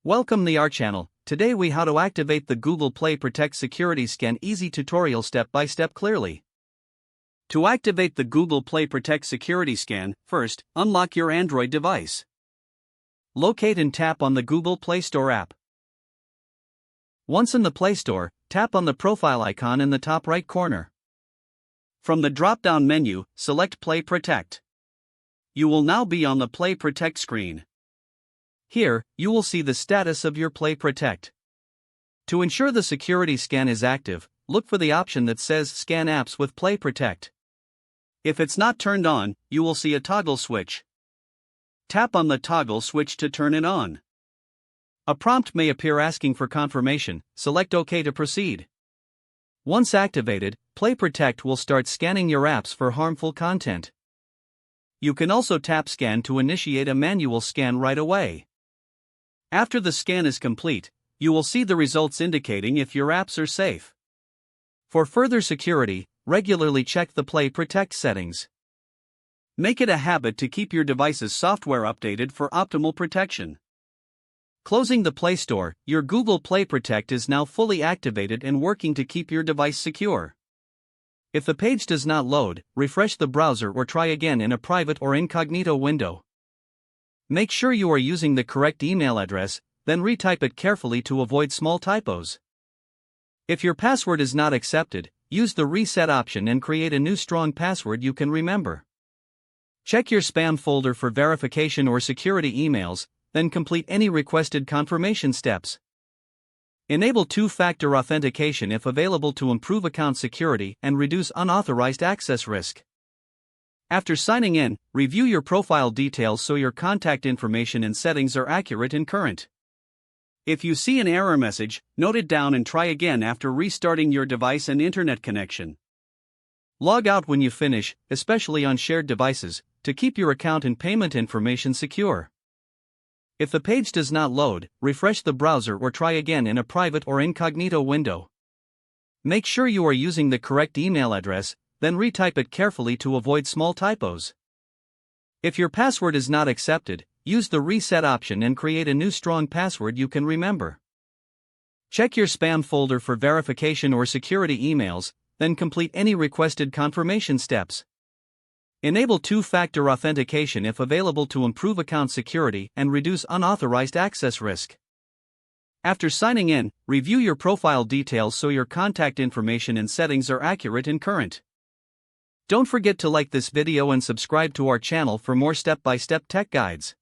Welcome to our channel. Today we how to activate the Google Play Protect Security Scan easy tutorial step by step clearly. To activate the Google Play Protect Security Scan, first, unlock your Android device. Locate and tap on the Google Play Store app. Once in the Play Store, tap on the profile icon in the top right corner. From the drop-down menu, select Play Protect. You will now be on the Play Protect screen. Here, you will see the status of your Play Protect. To ensure the security scan is active, look for the option that says Scan Apps with Play Protect. If it's not turned on, you will see a toggle switch. Tap on the toggle switch to turn it on. A prompt may appear asking for confirmation. Select OK to proceed. Once activated, Play Protect will start scanning your apps for harmful content. You can also tap Scan to initiate a manual scan right away. After the scan is complete, you will see the results indicating if your apps are safe. For further security, regularly check the Play Protect settings. Make it a habit to keep your device's software updated for optimal protection. Closing the Play Store, your Google Play Protect is now fully activated and working to keep your device secure. If the page does not load, refresh the browser or try again in a private or incognito window. Make sure you are using the correct email address, then retype it carefully to avoid small typos. If your password is not accepted, use the reset option and create a new strong password you can remember. Check your spam folder for verification or security emails, then complete any requested confirmation steps. Enable two-factor authentication if available to improve account security and reduce unauthorized access risk. After signing in, review your profile details so your contact information and settings are accurate and current. If you see an error message, note it down and try again after restarting your device and internet connection. Log out when you finish, especially on shared devices, to keep your account and payment information secure. If the page does not load, refresh the browser or try again in a private or incognito window. Make sure you are using the correct email address, then retype it carefully to avoid small typos. If your password is not accepted, use the reset option and create a new strong password you can remember. Check your spam folder for verification or security emails, then complete any requested confirmation steps. Enable two-factor authentication if available to improve account security and reduce unauthorized access risk. After signing in, review your profile details so your contact information and settings are accurate and current. Don't forget to like this video and subscribe to our channel for more step-by-step tech guides.